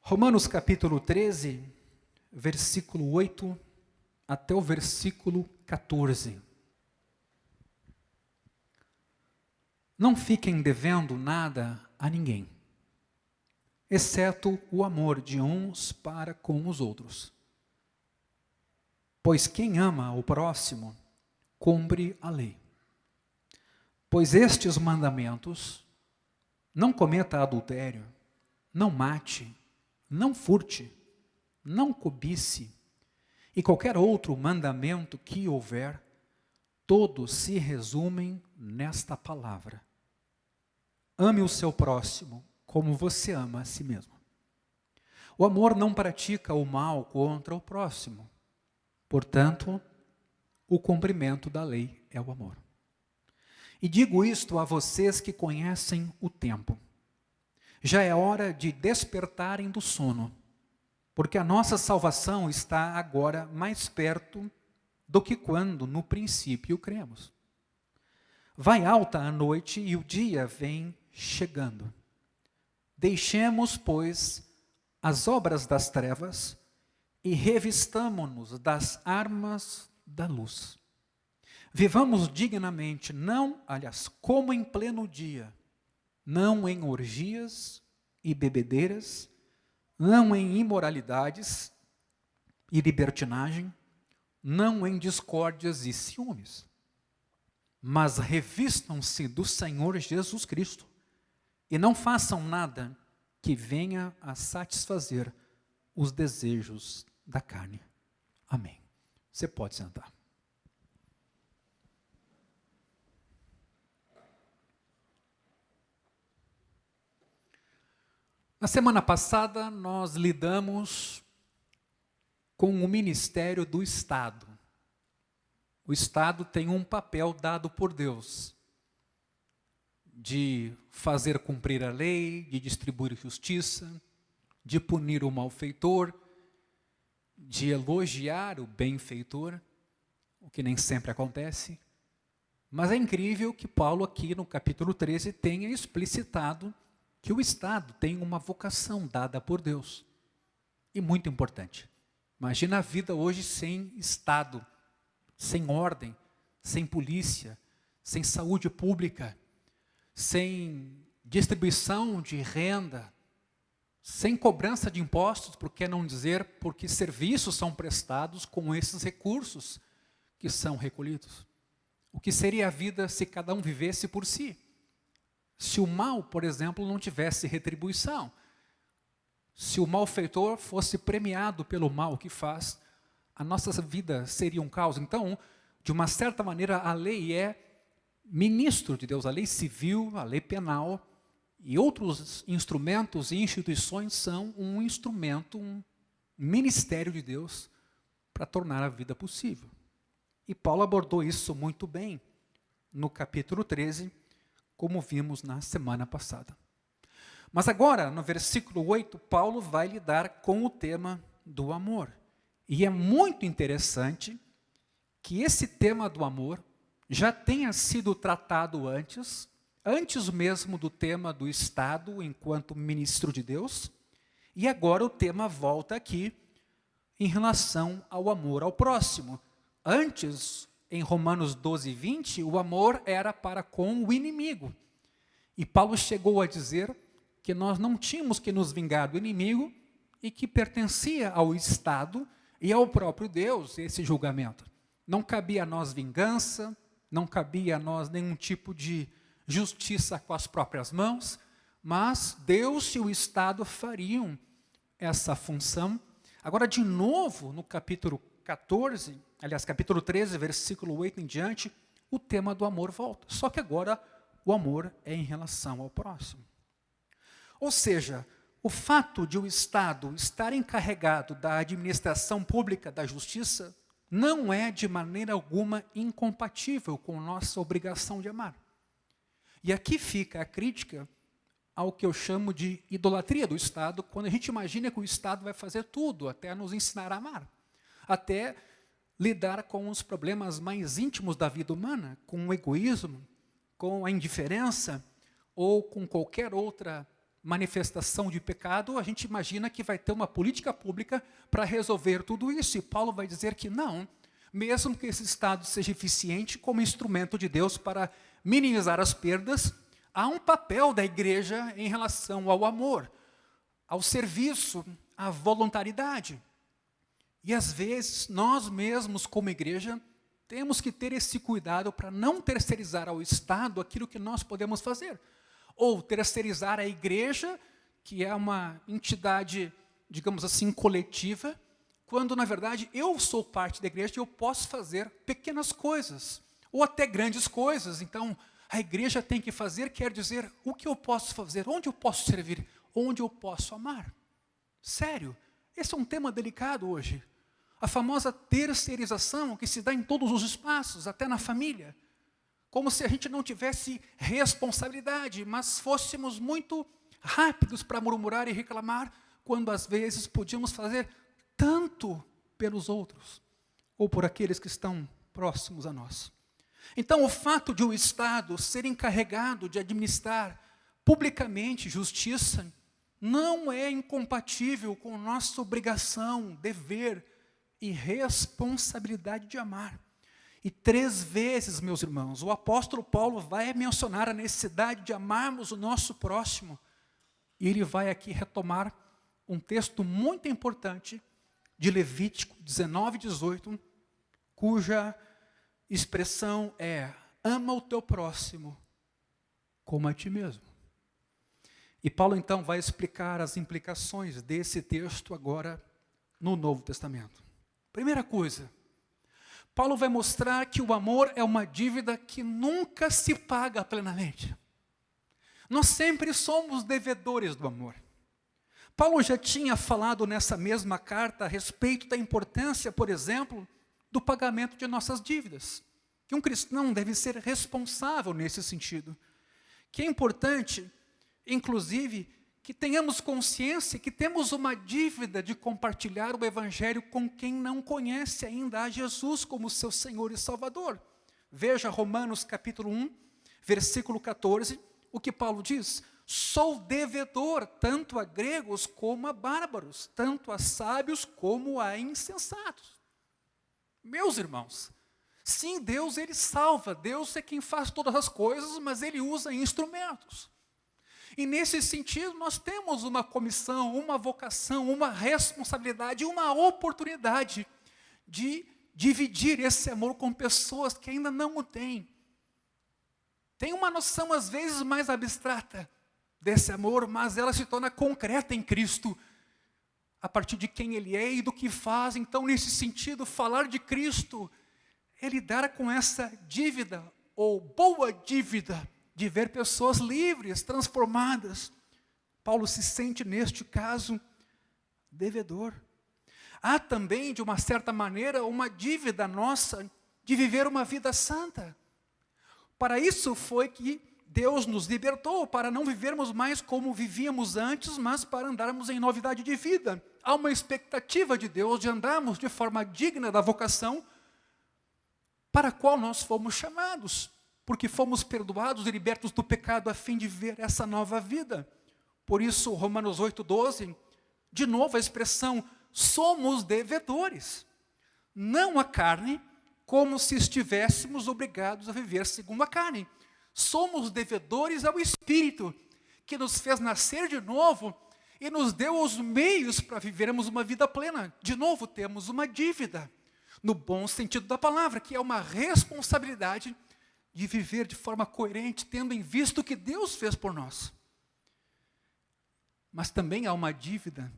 Romanos capítulo 13, versículo 8 até o versículo 14. Não fiquem devendo nada a ninguém, exceto o amor de uns para com os outros. Pois quem ama o próximo, cumpre a lei. Pois estes mandamentos: não cometa adultério, não mate, não furte, não cobice, e qualquer outro mandamento que houver, todos se resumem nesta palavra: ame o seu próximo como você ama a si mesmo. O amor não pratica o mal contra o próximo. Portanto, o cumprimento da lei é o amor. E digo isto a vocês que conhecem o tempo. Já é hora de despertarem do sono, porque a nossa salvação está agora mais perto do que quando no princípio cremos. Vai alta a noite e o dia vem chegando. Deixemos, pois, as obras das trevas e revistamo-nos das armas da luz. Vivamos dignamente, como em pleno dia, não em orgias e bebedeiras, não em imoralidades e libertinagem, não em discórdias e ciúmes, mas revistam-se do Senhor Jesus Cristo e não façam nada que venha a satisfazer os desejos da carne. Amém. Você pode sentar. Na semana passada, nós lidamos com o ministério do Estado. O Estado tem um papel dado por Deus de fazer cumprir a lei, de distribuir justiça, de punir o malfeitor, de elogiar o benfeitor, o que nem sempre acontece. Mas é incrível que Paulo aqui no capítulo 13 tenha explicitado que o Estado tem uma vocação dada por Deus. E muito importante. Imagina a vida hoje sem Estado, sem ordem, sem polícia, sem saúde pública, sem distribuição de renda, sem cobrança de impostos, por que não dizer, porque serviços são prestados com esses recursos que são recolhidos. O que seria a vida se cada um vivesse por si? Se o mal, por exemplo, não tivesse retribuição, se o malfeitor fosse premiado pelo mal que faz, a nossa vida seria um caos. Então, de uma certa maneira, a lei é ministro de Deus, a lei civil, a lei penal, e outros instrumentos e instituições são um instrumento, um ministério de Deus para tornar a vida possível. E Paulo abordou isso muito bem no capítulo 13, como vimos na semana passada. Mas agora, no versículo 8, Paulo vai lidar com o tema do amor. E é muito interessante que esse tema do amor já tenha sido tratado antes mesmo do tema do Estado enquanto ministro de Deus, e agora o tema volta aqui em relação ao amor ao próximo. Antes, em Romanos 12, 20, o amor era para com o inimigo. E Paulo chegou a dizer que nós não tínhamos que nos vingar do inimigo e que pertencia ao Estado e ao próprio Deus esse julgamento. Não cabia a nós vingança, não cabia a nós nenhum tipo de justiça com as próprias mãos, mas Deus e o Estado fariam essa função. Agora, de novo, no capítulo 14, aliás, capítulo 13, versículo 8 em diante, o tema do amor volta. Só que agora o amor é em relação ao próximo. Ou seja, o fato de o Estado estar encarregado da administração pública da justiça não é de maneira alguma incompatível com nossa obrigação de amar. E aqui fica a crítica ao que eu chamo de idolatria do Estado, quando a gente imagina que o Estado vai fazer tudo, até nos ensinar a amar, até lidar com os problemas mais íntimos da vida humana, com o egoísmo, com a indiferença, ou com qualquer outra manifestação de pecado, a gente imagina que vai ter uma política pública para resolver tudo isso. E Paulo vai dizer que não, mesmo que esse estado seja eficiente como instrumento de Deus para minimizar as perdas, há um papel da igreja em relação ao amor, ao serviço, à voluntariedade. E às vezes, nós mesmos como igreja, temos que ter esse cuidado para não terceirizar ao Estado aquilo que nós podemos fazer. Ou terceirizar a igreja, que é uma entidade, digamos assim, coletiva, quando na verdade eu sou parte da igreja e eu posso fazer pequenas coisas, ou até grandes coisas. Então, a igreja tem que fazer, quer dizer, o que eu posso fazer, onde eu posso servir, onde eu posso amar. Sério, esse é um tema delicado hoje. A famosa terceirização que se dá em todos os espaços, até na família. Como se a gente não tivesse responsabilidade, mas fôssemos muito rápidos para murmurar e reclamar, quando às vezes podíamos fazer tanto pelos outros, ou por aqueles que estão próximos a nós. Então, o fato de o Estado ser encarregado de administrar publicamente justiça, não é incompatível com nossa obrigação, dever e responsabilidade de amar. E 3 vezes, meus irmãos, o apóstolo Paulo vai mencionar a necessidade de amarmos o nosso próximo. E ele vai aqui retomar um texto muito importante de Levítico 19:18, cuja expressão é: ama o teu próximo como a ti mesmo. E Paulo então vai explicar as implicações desse texto agora no Novo Testamento. Primeira coisa, Paulo vai mostrar que o amor é uma dívida que nunca se paga plenamente. Nós sempre somos devedores do amor. Paulo já tinha falado nessa mesma carta a respeito da importância, por exemplo, do pagamento de nossas dívidas. Que um cristão deve ser responsável nesse sentido. Que é importante, inclusive, que tenhamos consciência que temos uma dívida de compartilhar o Evangelho com quem não conhece ainda a Jesus como seu Senhor e Salvador. Veja Romanos capítulo 1, versículo 14, o que Paulo diz: sou devedor tanto a gregos como a bárbaros, tanto a sábios como a insensatos. Meus irmãos, sim, Deus ele salva, Deus é quem faz todas as coisas, mas ele usa instrumentos. E nesse sentido, nós temos uma comissão, uma vocação, uma responsabilidade, uma oportunidade de dividir esse amor com pessoas que ainda não o têm. Tem uma noção, às vezes, mais abstrata desse amor, mas ela se torna concreta em Cristo, a partir de quem Ele é e do que faz. Então, nesse sentido, falar de Cristo é lidar com essa dívida, ou boa dívida, de ver pessoas livres, transformadas. Paulo se sente, neste caso, devedor. Há também, de uma certa maneira, uma dívida nossa de viver uma vida santa. Para isso foi que Deus nos libertou, para não vivermos mais como vivíamos antes, mas para andarmos em novidade de vida. Há uma expectativa de Deus de andarmos de forma digna da vocação para a qual nós fomos chamados, porque fomos perdoados e libertos do pecado a fim de ver essa nova vida. Por isso, Romanos 8:12, de novo a expressão, somos devedores, não a carne, como se estivéssemos obrigados a viver segundo a carne. Somos devedores ao Espírito, que nos fez nascer de novo e nos deu os meios para vivermos uma vida plena. De novo, temos uma dívida, no bom sentido da palavra, que é uma responsabilidade de viver de forma coerente, tendo em vista o que Deus fez por nós. Mas também há uma dívida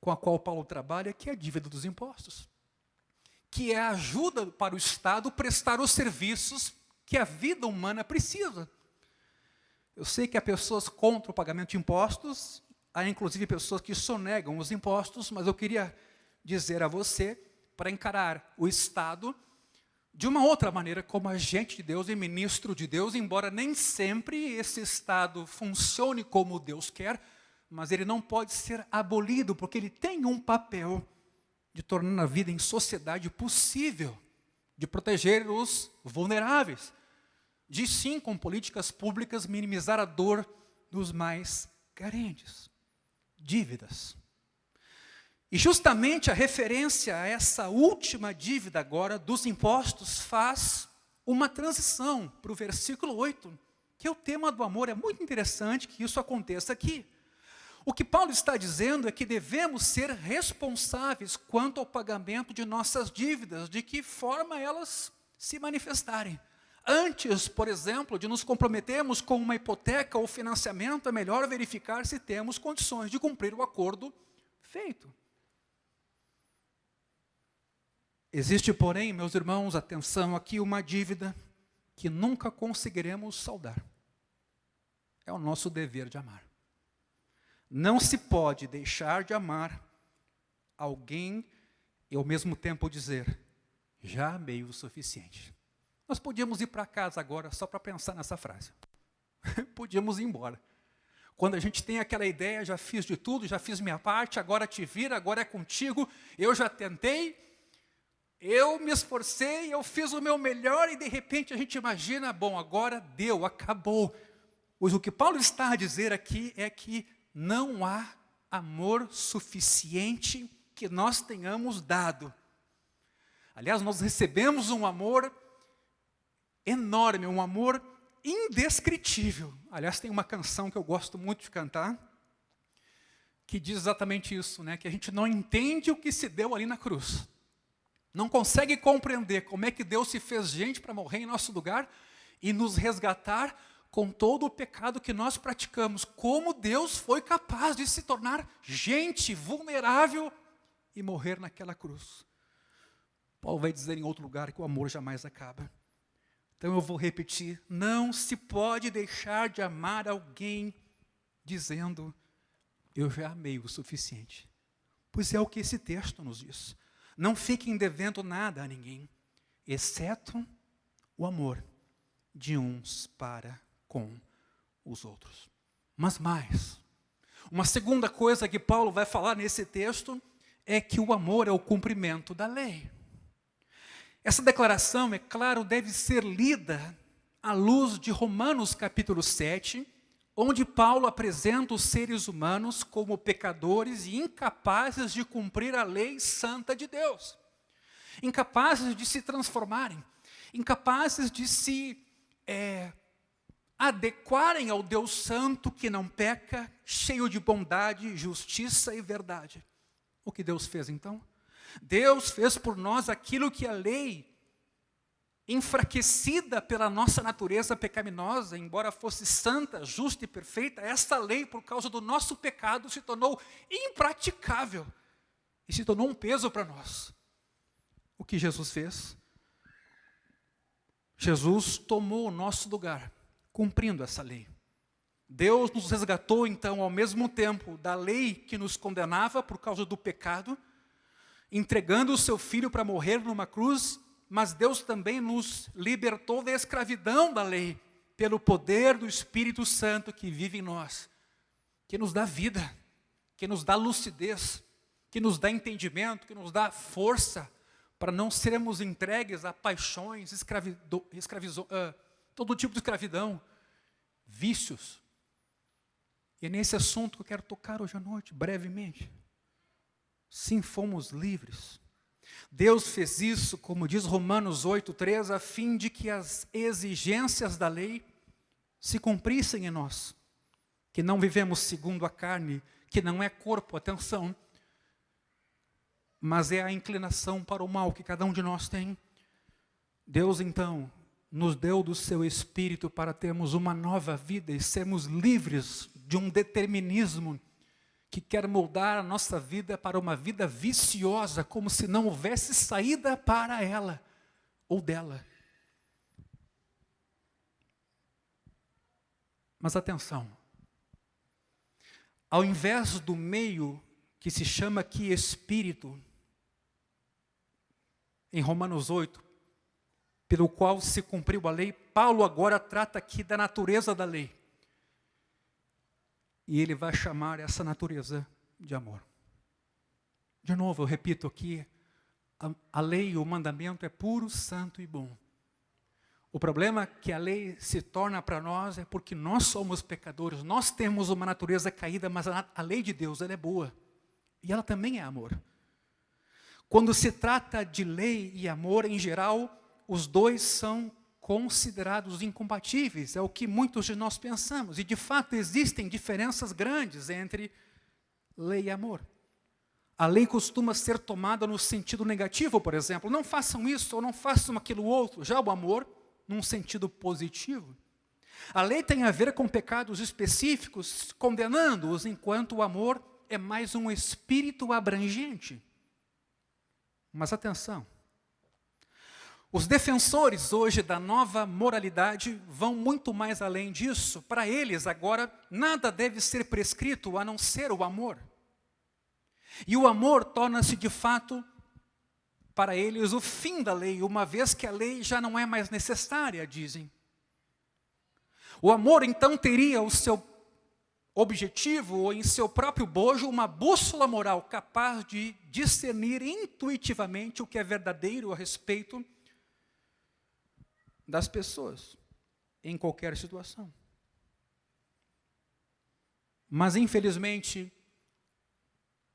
com a qual Paulo trabalha, que é a dívida dos impostos, que é a ajuda para o Estado prestar os serviços que a vida humana precisa. Eu sei que há pessoas contra o pagamento de impostos, há inclusive pessoas que sonegam os impostos, mas eu queria dizer a você, para encarar o Estado de uma outra maneira, como agente de Deus e ministro de Deus, embora nem sempre esse Estado funcione como Deus quer, mas ele não pode ser abolido, porque ele tem um papel de tornar a vida em sociedade possível, de proteger os vulneráveis, de sim, com políticas públicas, minimizar a dor dos mais carentes, dívidas. E justamente a referência a essa última dívida agora dos impostos faz uma transição para o versículo 8, que é o tema do amor. É muito interessante que isso aconteça aqui. O que Paulo está dizendo é que devemos ser responsáveis quanto ao pagamento de nossas dívidas, de que forma elas se manifestarem. Antes, por exemplo, de nos comprometermos com uma hipoteca ou financiamento, é melhor verificar se temos condições de cumprir o acordo feito. Existe, porém, meus irmãos, atenção aqui, uma dívida que nunca conseguiremos saldar. É o nosso dever de amar. Não se pode deixar de amar alguém e ao mesmo tempo dizer, já amei o suficiente. Nós podíamos ir para casa agora só para pensar nessa frase. Podíamos ir embora. Quando a gente tem aquela ideia, já fiz de tudo, já fiz minha parte, agora te vira, agora é contigo, eu já tentei, eu me esforcei, eu fiz o meu melhor e de repente a gente imagina, bom, agora deu, acabou. Pois o que Paulo está a dizer aqui é que não há amor suficiente que nós tenhamos dado. Aliás, nós recebemos um amor enorme, um amor indescritível. Aliás, tem uma canção que eu gosto muito de cantar, que diz exatamente isso, né? Que a gente não entende o que se deu ali na cruz. Não consegue compreender como é que Deus se fez gente para morrer em nosso lugar e nos resgatar com todo o pecado que nós praticamos. Como Deus foi capaz de se tornar gente vulnerável e morrer naquela cruz. Paulo vai dizer em outro lugar que o amor jamais acaba. Então eu vou repetir, não se pode deixar de amar alguém dizendo, eu já amei o suficiente. Pois é o que esse texto nos diz. Não fiquem devendo nada a ninguém, exceto o amor de uns para com os outros. Mas mais, uma segunda coisa que Paulo vai falar nesse texto é que o amor é o cumprimento da lei. Essa declaração, é claro, deve ser lida à luz de Romanos capítulo 7, onde Paulo apresenta os seres humanos como pecadores e incapazes de cumprir a lei santa de Deus. Incapazes de se transformarem, incapazes de se adequarem ao Deus santo que não peca, cheio de bondade, justiça e verdade. O que Deus fez então? Deus fez por nós aquilo que a lei, enfraquecida pela nossa natureza pecaminosa, embora fosse santa, justa e perfeita, essa lei, por causa do nosso pecado, se tornou impraticável e se tornou um peso para nós. O que Jesus fez? Jesus tomou o nosso lugar, cumprindo essa lei. Deus nos resgatou, então, ao mesmo tempo da lei que nos condenava por causa do pecado, entregando o seu Filho para morrer numa cruz, mas Deus também nos libertou da escravidão da lei, pelo poder do Espírito Santo que vive em nós, que nos dá vida, que nos dá lucidez, que nos dá entendimento, que nos dá força, para não sermos entregues a paixões, todo tipo de escravidão, vícios. E é nesse assunto que eu quero tocar hoje à noite, brevemente. Sim, fomos livres. Deus fez isso, como diz Romanos 8:3, a fim de que as exigências da lei se cumprissem em nós, que não vivemos segundo a carne, que não é corpo, atenção, mas é a inclinação para o mal que cada um de nós tem. Deus, então, nos deu do seu Espírito para termos uma nova vida e sermos livres de um determinismo que quer moldar a nossa vida para uma vida viciosa, como se não houvesse saída para ela ou dela. Mas atenção, ao invés do meio que se chama aqui Espírito, em Romanos 8, pelo qual se cumpriu a lei, Paulo agora trata aqui da natureza da lei. E ele vai chamar essa natureza de amor. De novo, eu repito aqui, a lei, o mandamento é puro, santo e bom. O problema que a lei se torna para nós é porque nós somos pecadores, nós temos uma natureza caída, mas a lei de Deus, ela é boa. E ela também é amor. Quando se trata de lei e amor, em geral, os dois são considerados incompatíveis. É o que muitos de nós pensamos. E, de fato, existem diferenças grandes entre lei e amor. A lei costuma ser tomada no sentido negativo, por exemplo. Não façam isso ou não façam aquilo outro. Já o amor, num sentido positivo. A lei tem a ver com pecados específicos, condenando-os, enquanto o amor é mais um espírito abrangente. Mas atenção, os defensores hoje da nova moralidade vão muito mais além disso. Para eles, agora, nada deve ser prescrito a não ser o amor. E o amor torna-se, de fato, para eles, o fim da lei, uma vez que a lei já não é mais necessária, dizem. O amor, então, teria o seu objetivo, ou em seu próprio bojo, uma bússola moral capaz de discernir intuitivamente o que é verdadeiro a respeito das pessoas, em qualquer situação. Mas, infelizmente,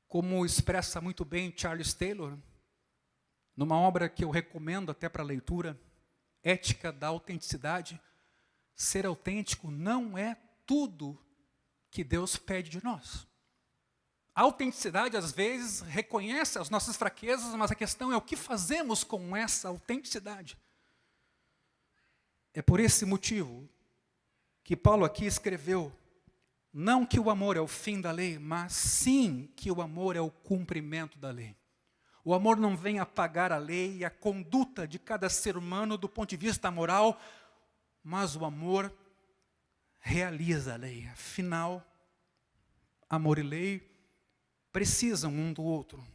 como expressa muito bem Charles Taylor, numa obra que eu recomendo até para leitura, Ética da Autenticidade, ser autêntico não é tudo que Deus pede de nós. A autenticidade, às vezes, reconhece as nossas fraquezas, mas a questão é o que fazemos com essa autenticidade. É por esse motivo que Paulo aqui escreveu, não que o amor é o fim da lei, mas sim que o amor é o cumprimento da lei. O amor não vem apagar a lei e a conduta de cada ser humano do ponto de vista moral, mas o amor realiza a lei. Afinal, amor e lei precisam um do outro.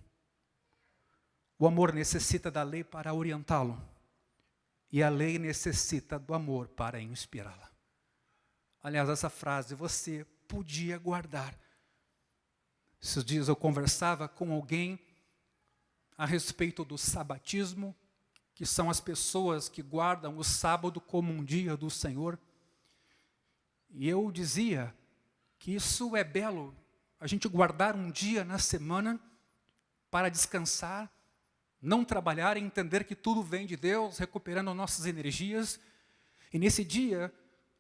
O amor necessita da lei para orientá-lo. E a lei necessita do amor para inspirá-la. Aliás, essa frase você podia guardar. Esses dias eu conversava com alguém a respeito do sabatismo, que são as pessoas que guardam o sábado como um dia do Senhor. E eu dizia que isso é belo, a gente guardar um dia na semana para descansar, não trabalhar e entender que tudo vem de Deus, recuperando nossas energias, e nesse dia,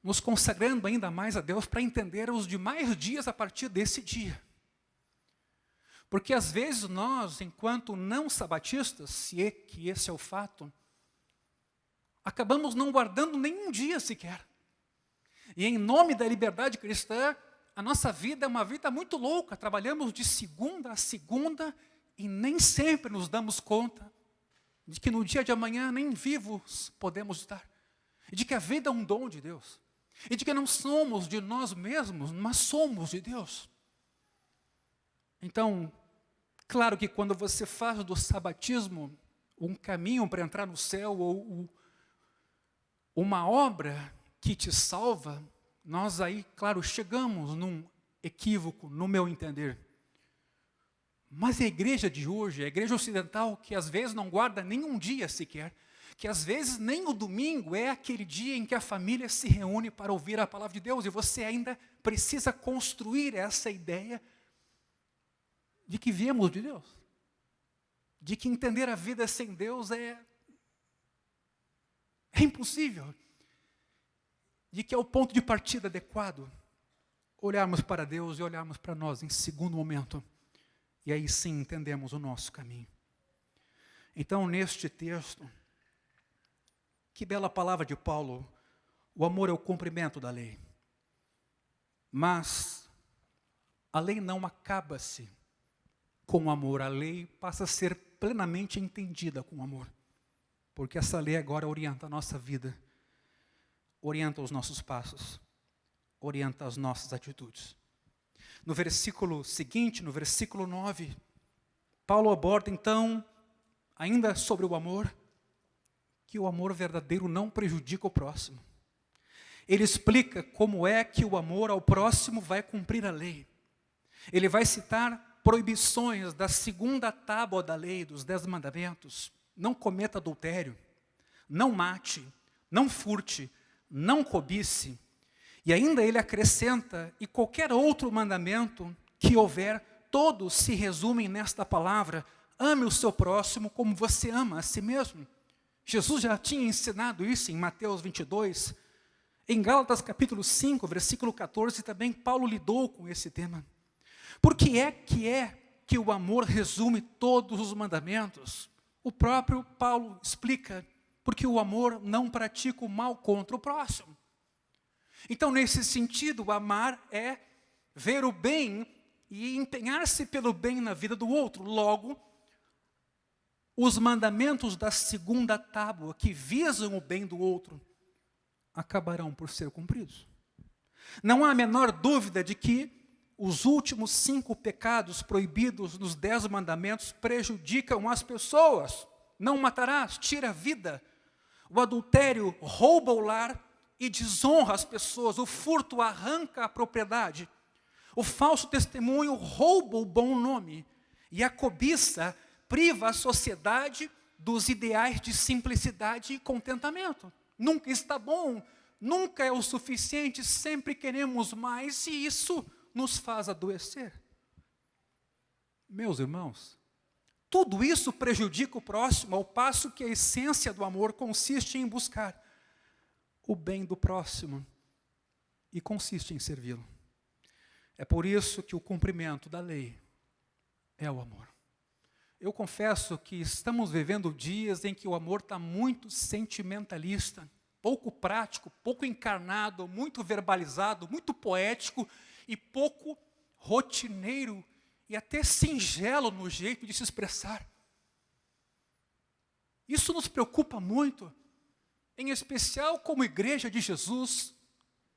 nos consagrando ainda mais a Deus para entender os demais dias a partir desse dia. Porque às vezes nós, enquanto não sabatistas, se é que esse é o fato, acabamos não guardando nenhum dia sequer. E em nome da liberdade cristã, a nossa vida é uma vida muito louca. Trabalhamos de segunda a segunda e nem sempre nos damos conta de que no dia de amanhã nem vivos podemos estar. E de que a vida é um dom de Deus. E de que não somos de nós mesmos, mas somos de Deus. Então, claro que quando você faz do sabatismo um caminho para entrar no céu ou uma obra que te salva, nós aí, claro, chegamos num equívoco, no meu entender. Mas a igreja de hoje, a igreja ocidental, que às vezes não guarda nem um dia sequer, que às vezes nem o domingo é aquele dia em que a família se reúne para ouvir a palavra de Deus, e você ainda precisa construir essa ideia de que viemos de Deus, de que entender a vida sem Deus é impossível, de que é o ponto de partida adequado, olharmos para Deus e olharmos para nós em segundo momento, e aí sim entendemos o nosso caminho. Então, neste texto, que bela palavra de Paulo, o amor é o cumprimento da lei. Mas a lei não acaba-se com o amor, a lei passa a ser plenamente entendida com amor. Porque essa lei agora orienta a nossa vida, orienta os nossos passos, orienta as nossas atitudes. No versículo seguinte, no versículo 9, Paulo aborda então, ainda sobre o amor, que o amor verdadeiro não prejudica o próximo. Ele explica como é que o amor ao próximo vai cumprir a lei. Ele vai citar proibições da segunda tábua da lei, dos 10 mandamentos. Não cometa adultério, não mate, não furte, não cobice. E ainda ele acrescenta, e qualquer outro mandamento que houver, todos se resumem nesta palavra: ame o seu próximo como você ama a si mesmo. Jesus já tinha ensinado isso em Mateus 22. Em Gálatas capítulo 5, versículo 14, também Paulo lidou com esse tema. Por que é que o amor resume todos os mandamentos? O próprio Paulo explica, porque o amor não pratica o mal contra o próximo. Então, nesse sentido, amar é ver o bem e empenhar-se pelo bem na vida do outro. Logo, os mandamentos da segunda tábua, que visam o bem do outro, acabarão por ser cumpridos. Não há a menor dúvida de que os últimos 5 pecados proibidos nos 10 mandamentos prejudicam as pessoas. Não matarás, tira a vida. O adultério rouba o lar e desonra as pessoas. O furto arranca a propriedade. O falso testemunho rouba o bom nome. E a cobiça priva a sociedade dos ideais de simplicidade e contentamento. Nunca está bom, nunca é o suficiente, sempre queremos mais, e isso nos faz adoecer. Meus irmãos, tudo isso prejudica o próximo, ao passo que a essência do amor consiste em buscar o bem do próximo e consiste em servi-lo. É por isso que o cumprimento da lei é o amor. Eu confesso que estamos vivendo dias em que o amor está muito sentimentalista, pouco prático, pouco encarnado, muito verbalizado, muito poético e pouco rotineiro e até singelo no jeito de se expressar. Isso nos preocupa muito, em especial como igreja de Jesus,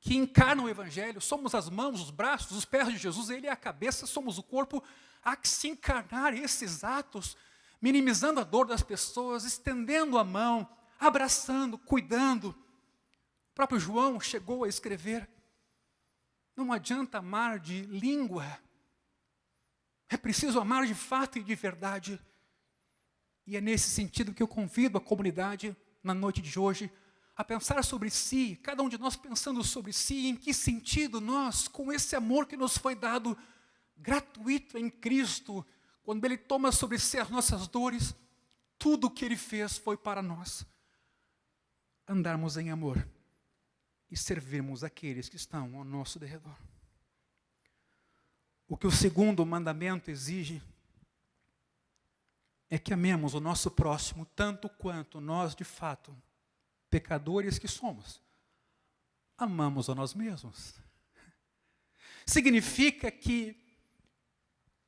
que encarna o Evangelho. Somos as mãos, os braços, os pés de Jesus, Ele é a cabeça, somos o corpo. Há que se encarnar esses atos, minimizando a dor das pessoas, estendendo a mão, abraçando, cuidando. O próprio João chegou a escrever: não adianta amar de língua, é preciso amar de fato e de verdade. E é nesse sentido que eu convido a comunidade, na noite de hoje, a pensar sobre si, cada um de nós pensando sobre si, em que sentido nós, com esse amor que nos foi dado, gratuito em Cristo, quando Ele toma sobre si as nossas dores, tudo o que Ele fez foi para nós. Andarmos em amor e servirmos aqueles que estão ao nosso derredor. O que o segundo mandamento exige é que amemos o nosso próximo tanto quanto nós, de fato, pecadores que somos, amamos a nós mesmos. Significa que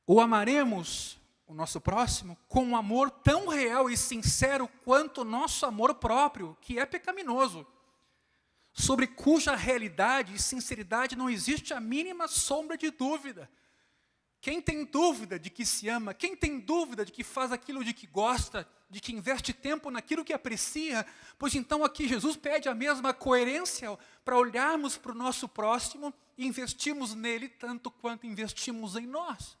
o amaremos, o nosso próximo, com um amor tão real e sincero quanto o nosso amor próprio, que é pecaminoso, sobre cuja realidade e sinceridade não existe a mínima sombra de dúvida. Quem tem dúvida de que se ama, quem tem dúvida de que faz aquilo de que gosta, de que investe tempo naquilo que aprecia, pois então aqui Jesus pede a mesma coerência para olharmos para o nosso próximo e investirmos nele tanto quanto investimos em nós,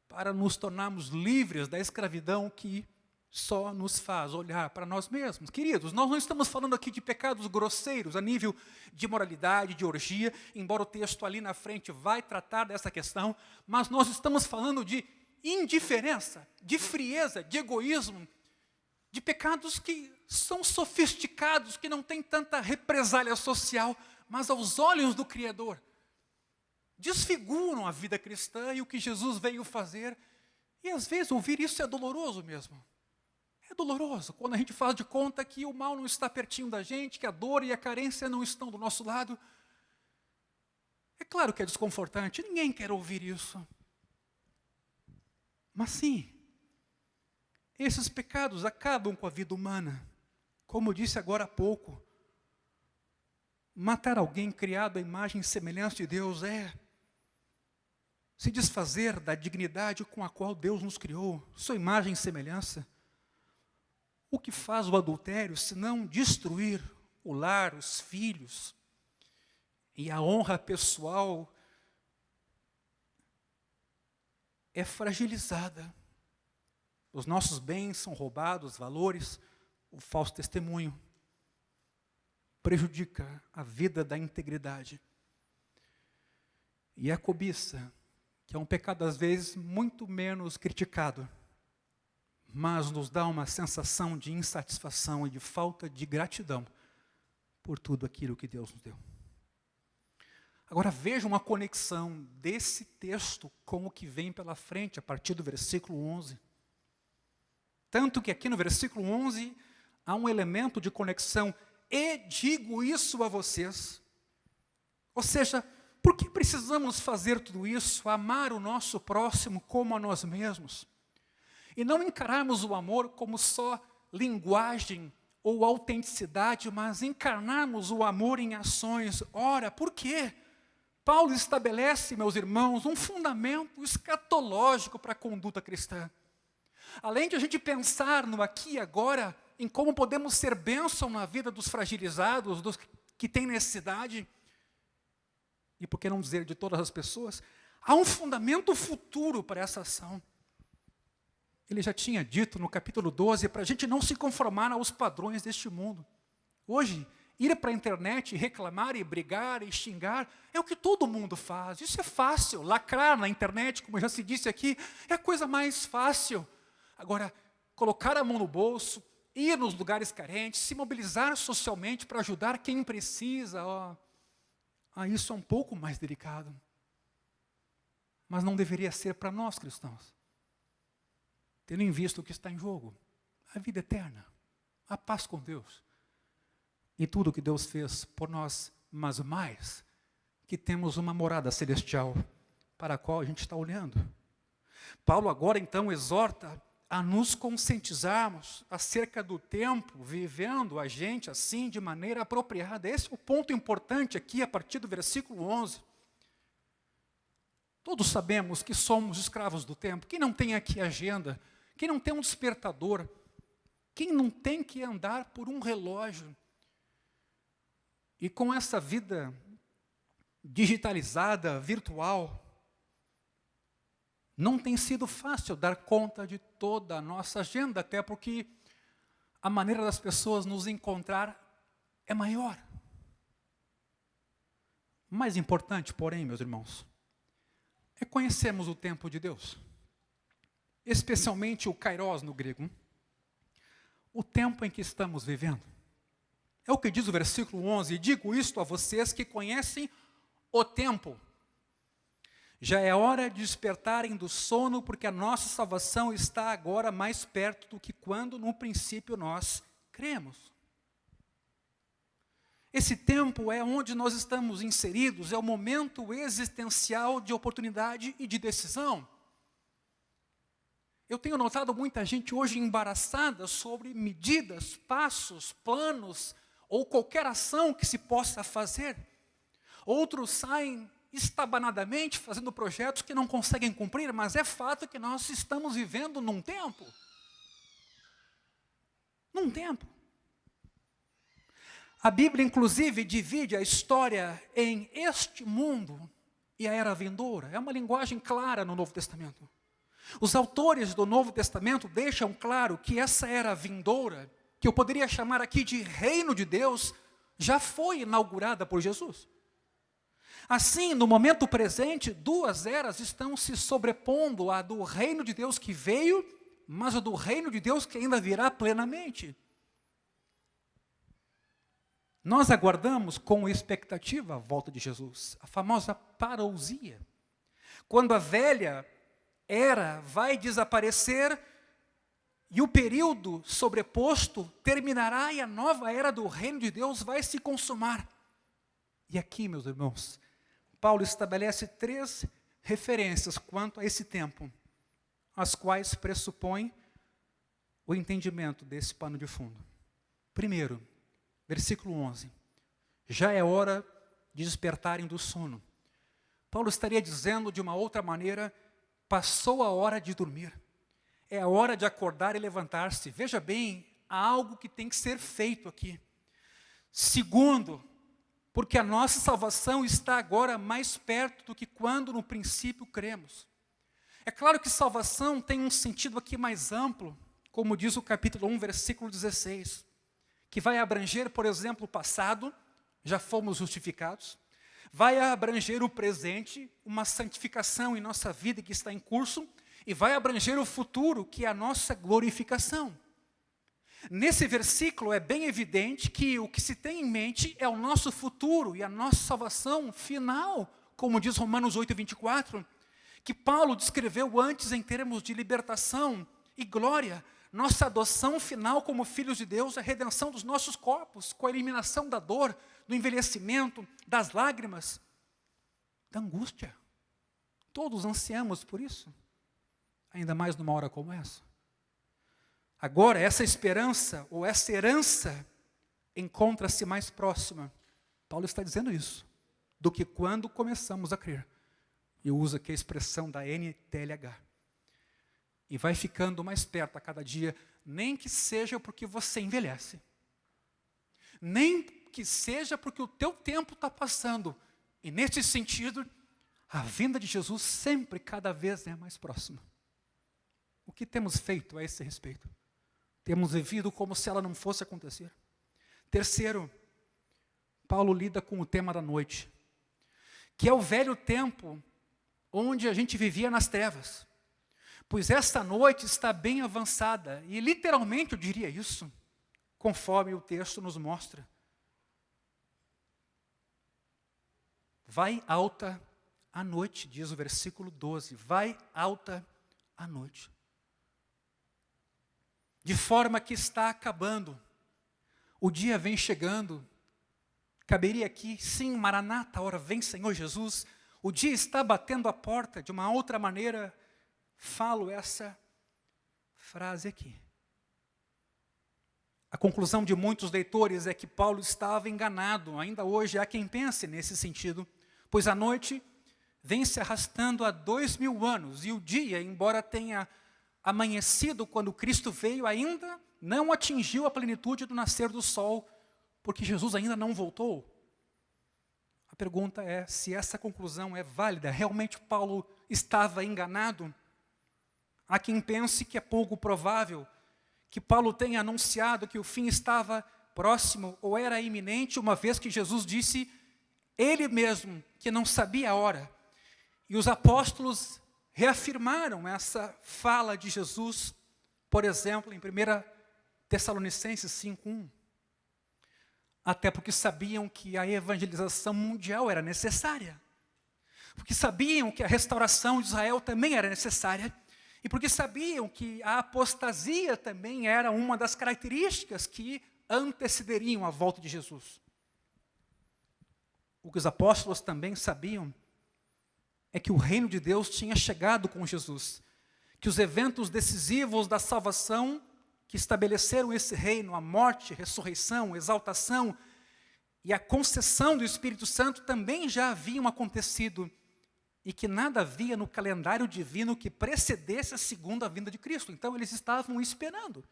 para nos tornarmos livres da escravidão que só nos faz olhar para nós mesmos. Queridos, nós não estamos falando aqui de pecados grosseiros, a nível de moralidade, de orgia, embora o texto ali na frente vai tratar dessa questão, mas nós estamos falando de indiferença, de frieza, de egoísmo, de pecados que são sofisticados, que não têm tanta represália social, mas aos olhos do Criador, desfiguram a vida cristã e o que Jesus veio fazer, e às vezes ouvir isso é doloroso mesmo. É doloroso quando a gente faz de conta que o mal não está pertinho da gente, que a dor e a carência não estão do nosso lado. É claro que é desconfortante, ninguém quer ouvir isso. Mas sim, esses pecados acabam com a vida humana. Como eu disse agora há pouco, matar alguém criado à imagem e semelhança de Deus é se desfazer da dignidade com a qual Deus nos criou, sua imagem e semelhança. O que faz o adultério, senão destruir o lar, os filhos, e a honra pessoal é fragilizada. Os nossos bens são roubados, valores, o falso testemunho prejudica a vida da integridade. E a cobiça, que é um pecado às vezes muito menos criticado, mas nos dá uma sensação de insatisfação e de falta de gratidão por tudo aquilo que Deus nos deu. Agora veja uma conexão desse texto com o que vem pela frente, a partir do versículo 11. Tanto que aqui no versículo 11, há um elemento de conexão. E digo isso a vocês. Ou seja, por que precisamos fazer tudo isso? Amar o nosso próximo como a nós mesmos. E não encararmos o amor como só linguagem ou autenticidade, mas encarnarmos o amor em ações. Ora, por quê? Paulo estabelece, meus irmãos, um fundamento escatológico para a conduta cristã. Além de a gente pensar no aqui e agora, em como podemos ser bênção na vida dos fragilizados, dos que têm necessidade, e por que não dizer de todas as pessoas, há um fundamento futuro para essa ação. Ele já tinha dito no capítulo 12, para a gente não se conformar aos padrões deste mundo. Hoje, ir para a internet e reclamar e brigar e xingar é o que todo mundo faz. Isso é fácil. Lacrar na internet, como já se disse aqui, é a coisa mais fácil. Agora, colocar a mão no bolso, ir nos lugares carentes, se mobilizar socialmente para ajudar quem precisa, isso é um pouco mais delicado. Mas não deveria ser para nós cristãos. Tendo em vista o que está em jogo, a vida eterna, a paz com Deus, e tudo o que Deus fez por nós, mas mais, que temos uma morada celestial para a qual a gente está olhando. Paulo agora então exorta a nos conscientizarmos acerca do tempo, vivendo a gente assim de maneira apropriada. Esse é o ponto importante aqui a partir do versículo 11. Todos sabemos que somos escravos do tempo. Quem não tem aqui agenda, quem não tem um despertador, quem não tem que andar por um relógio. E com essa vida digitalizada, virtual, não tem sido fácil dar conta de toda a nossa agenda, até porque a maneira das pessoas nos encontrar é maior. Mais importante, porém, meus irmãos, é conhecermos o tempo de Deus. Especialmente o kairos no grego. O tempo em que estamos vivendo. É o que diz o versículo 11. E digo isto a vocês que conhecem o tempo. Já é hora de despertarem do sono, porque a nossa salvação está agora mais perto do que quando no princípio nós cremos. Esse tempo é onde nós estamos inseridos, é o momento existencial de oportunidade e de decisão. Eu tenho notado muita gente hoje embaraçada sobre medidas, passos, planos, ou qualquer ação que se possa fazer. Outros saem estabanadamente fazendo projetos que não conseguem cumprir, mas é fato que nós estamos vivendo num tempo. Num tempo. A Bíblia, inclusive, divide a história em este mundo e a era vindoura. É uma linguagem clara no Novo Testamento. Os autores do Novo Testamento deixam claro que essa era vindoura, que eu poderia chamar aqui de reino de Deus, já foi inaugurada por Jesus. Assim, no momento presente, duas eras estão se sobrepondo, a do reino de Deus que veio, mas a do reino de Deus que ainda virá plenamente. Nós aguardamos com expectativa a volta de Jesus, a famosa parousia. Quando a velha era vai desaparecer e o período sobreposto terminará e a nova era do reino de Deus vai se consumar. E aqui, meus irmãos, Paulo estabelece 3 referências quanto a esse tempo, as quais pressupõem o entendimento desse pano de fundo. Primeiro, versículo 11. Já é hora de despertarem do sono. Paulo estaria dizendo de uma outra maneira, passou a hora de dormir. É a hora de acordar e levantar-se. Veja bem, há algo que tem que ser feito aqui. Segundo, porque a nossa salvação está agora mais perto do que quando no princípio cremos. É claro que salvação tem um sentido aqui mais amplo, como diz o capítulo 1, versículo 16, que vai abranger, por exemplo, o passado, já fomos justificados, vai abranger o presente, uma santificação em nossa vida que está em curso, e vai abranger o futuro, que é a nossa glorificação. Nesse versículo é bem evidente que o que se tem em mente é o nosso futuro e a nossa salvação final, como diz Romanos 8, 24, que Paulo descreveu antes em termos de libertação e glória, nossa adoção final como filhos de Deus, a redenção dos nossos corpos, com a eliminação da dor, do envelhecimento, das lágrimas, da angústia. Todos ansiamos por isso, ainda mais numa hora como essa. Agora, essa esperança, ou essa herança, encontra-se mais próxima, Paulo está dizendo isso, do que quando começamos a crer. E usa aqui a expressão da NTLH. E vai ficando mais perto a cada dia, nem que seja porque você envelhece. Nem que seja porque o teu tempo está passando. E nesse sentido, a vinda de Jesus sempre, cada vez é mais próxima. O que temos feito a esse respeito? Temos vivido como se ela não fosse acontecer. Terceiro, Paulo lida com o tema da noite, que é o velho tempo onde a gente vivia nas trevas. Pois esta noite está bem avançada, e literalmente eu diria isso, conforme o texto nos mostra. Vai alta a noite, diz o versículo 12, vai alta a noite. De forma que está acabando, o dia vem chegando, caberia aqui, sim, Maranata, ora vem Senhor Jesus, o dia está batendo a porta, de uma outra maneira, falo essa frase aqui. A conclusão de muitos leitores é que Paulo estava enganado, ainda hoje há quem pense nesse sentido, pois a noite vem se arrastando há 2000 anos, e o dia, embora tenha amanhecido quando Cristo veio, ainda não atingiu a plenitude do nascer do sol, porque Jesus ainda não voltou. A pergunta é se essa conclusão é válida, realmente Paulo estava enganado? Há quem pense que é pouco provável que Paulo tenha anunciado que o fim estava próximo ou era iminente, uma vez que Jesus disse, ele mesmo, que não sabia a hora. E os apóstolos reafirmaram essa fala de Jesus, por exemplo, em 1 Tessalonicenses 5:1. Até porque sabiam que a evangelização mundial era necessária. Porque sabiam que a restauração de Israel também era necessária. E porque sabiam que a apostasia também era uma das características que antecederiam a volta de Jesus. O que os apóstolos também sabiam é que o reino de Deus tinha chegado com Jesus. Que os eventos decisivos da salvação que estabeleceram esse reino, a morte, ressurreição, exaltação e a concessão do Espírito Santo também já haviam acontecido e que nada havia no calendário divino que precedesse a segunda vinda de Cristo. Então eles estavam esperando.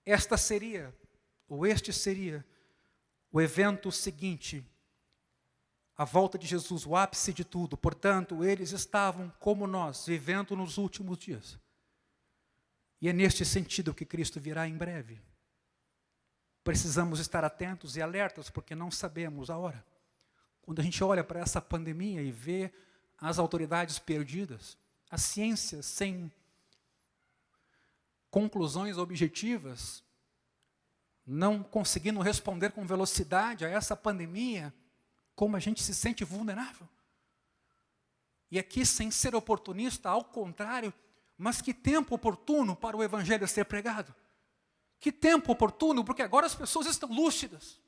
Este seria o evento seguinte, a volta de Jesus, o ápice de tudo. Portanto, eles estavam, como nós, vivendo nos últimos dias. E é neste sentido que Cristo virá em breve. Precisamos estar atentos e alertas, porque não sabemos a hora. Quando a gente olha para essa pandemia e vê as autoridades perdidas, a ciência sem conclusões objetivas, não conseguindo responder com velocidade a essa pandemia, como a gente se sente vulnerável. E aqui, sem ser oportunista, ao contrário, mas que tempo oportuno para o Evangelho ser pregado. Que tempo oportuno, porque agora as pessoas estão lúcidas.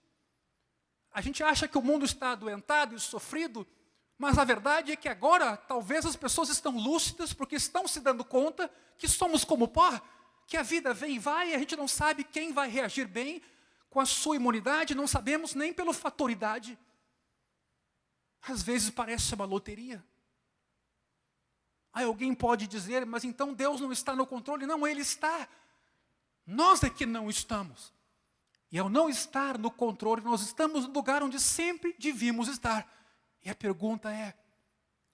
A gente acha que o mundo está adoentado e sofrido, mas a verdade é que agora talvez as pessoas estão lúcidas porque estão se dando conta que somos como pó, que a vida vem e vai e a gente não sabe quem vai reagir bem com a sua imunidade, não sabemos nem pelo fator idade. Às vezes parece uma loteria. Aí alguém pode dizer, mas então Deus não está no controle. Não, Ele está. Nós é que não estamos. E ao não estar no controle, nós estamos no lugar onde sempre devíamos estar. E a pergunta é,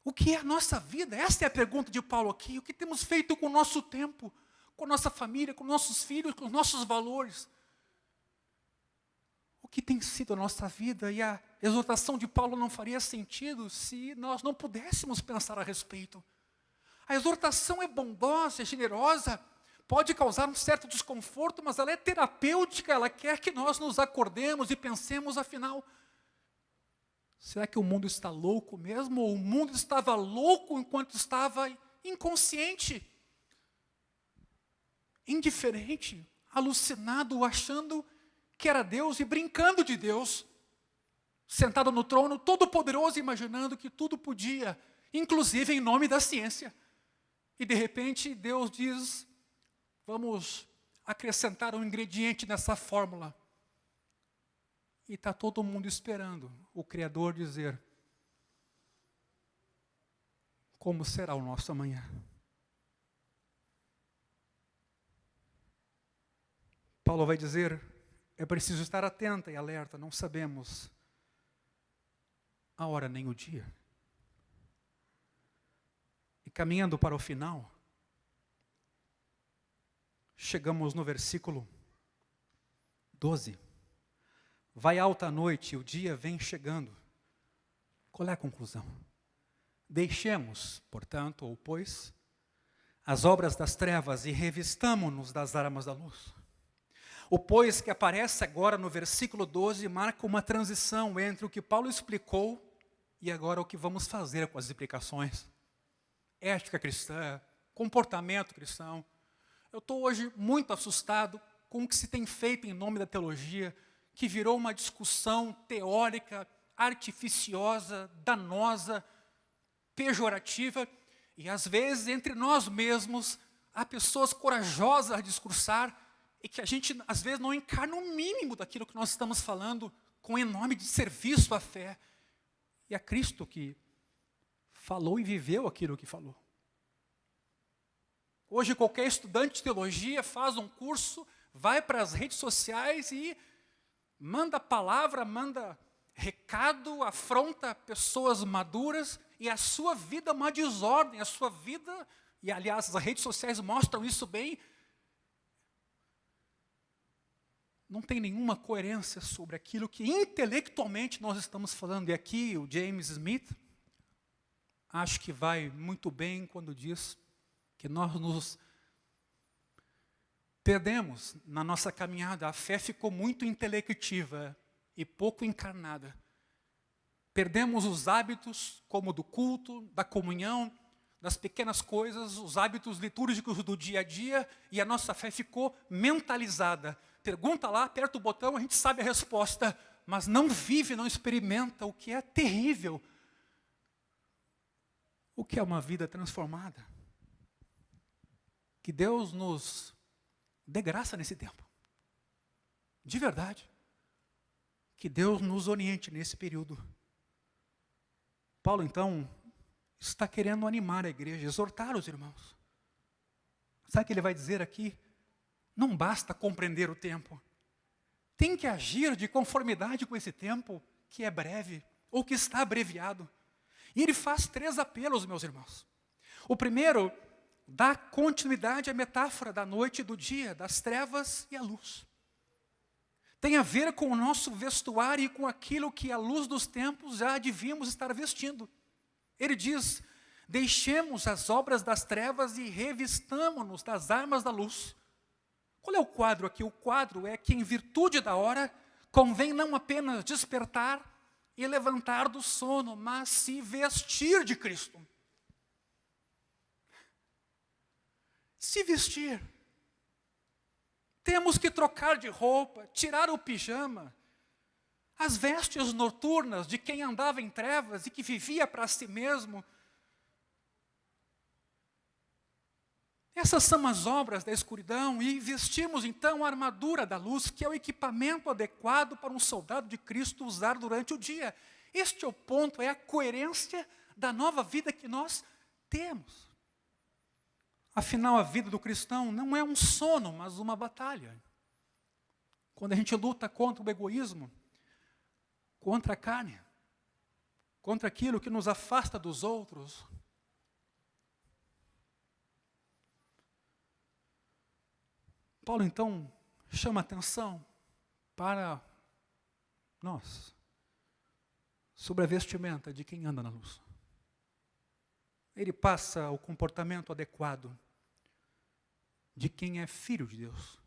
o que é a nossa vida? Essa é a pergunta de Paulo aqui. O que temos feito com o nosso tempo? com a nossa família, com nossos filhos, com os nossos valores. O que tem sido a nossa vida? E a exortação de Paulo não faria sentido se nós não pudéssemos pensar a respeito. A exortação é bondosa, é generosa, pode causar um certo desconforto, mas ela é terapêutica, ela quer que nós nos acordemos e pensemos, afinal, será que o mundo está louco mesmo? Ou o mundo estava louco enquanto estava inconsciente, indiferente, alucinado, achando que era Deus e brincando de Deus, sentado no trono, todo-poderoso, imaginando que tudo podia, inclusive em nome da ciência. E de repente Deus diz, vamos acrescentar um ingrediente nessa fórmula. E está todo mundo esperando o Criador dizer, como será o nosso amanhã? Paulo vai dizer, é preciso estar atenta e alerta, não sabemos a hora nem o dia. E caminhando para o final, chegamos no versículo 12. Vai alta a noite e o dia vem chegando. Qual é a conclusão? Deixemos, portanto, ou pois, as obras das trevas e revistamo-nos das armas da luz. O pois que aparece agora no versículo 12 marca uma transição entre o que Paulo explicou e agora o que vamos fazer com as explicações. Ética cristã, comportamento cristão. Eu estou hoje muito assustado com o que se tem feito em nome da teologia, que virou uma discussão teórica, artificiosa, danosa, pejorativa, e às vezes entre nós mesmos há pessoas corajosas a discursar e que a gente às vezes não encarna o mínimo daquilo que nós estamos falando com em nome de serviço à fé. E é Cristo que falou e viveu aquilo que falou. Hoje qualquer estudante de teologia faz um curso, vai para as redes sociais e manda palavra, manda recado, afronta pessoas maduras e a sua vida é uma desordem, a sua vida, e aliás as redes sociais mostram isso bem, não tem nenhuma coerência sobre aquilo que intelectualmente nós estamos falando. E aqui o James Smith, acho que vai muito bem quando diz que nós nos perdemos na nossa caminhada. A fé ficou muito intelectiva e pouco encarnada. Perdemos os hábitos, como do culto, da comunhão, das pequenas coisas, os hábitos litúrgicos do dia a dia, e a nossa fé ficou mentalizada. Pergunta lá, aperta o botão, a gente sabe a resposta, mas não vive, não experimenta, o que é terrível. O que é uma vida transformada? Que Deus nos dê graça nesse tempo. De verdade. Que Deus nos oriente nesse período. Paulo, então, está querendo animar a igreja, exortar os irmãos. Sabe o que ele vai dizer aqui? Não basta compreender o tempo. Tem que agir de conformidade com esse tempo, que é breve, ou que está abreviado. E ele faz 3 apelos, meus irmãos. O primeiro, dá continuidade à metáfora da noite e do dia, das trevas e a luz. Tem a ver com o nosso vestuário e com aquilo que à luz dos tempos já devíamos estar vestindo. Ele diz, deixemos as obras das trevas e revistamo-nos das armas da luz. Qual é o quadro aqui? O quadro é que em virtude da hora, convém não apenas despertar e levantar do sono, mas se vestir de Cristo. Se vestir. Temos que trocar de roupa, tirar o pijama, as vestes noturnas de quem andava em trevas e que vivia para si mesmo. Essas são as obras da escuridão e vestimos então a armadura da luz, que é o equipamento adequado para um soldado de Cristo usar durante o dia. Este é o ponto, é a coerência da nova vida que nós temos. Afinal, a vida do cristão não é um sono, mas uma batalha. Quando a gente luta contra o egoísmo, contra a carne, contra aquilo que nos afasta dos outros. Paulo, então, chama atenção para nós sobre a vestimenta de quem anda na luz. Ele passa o comportamento adequado de quem é filho de Deus.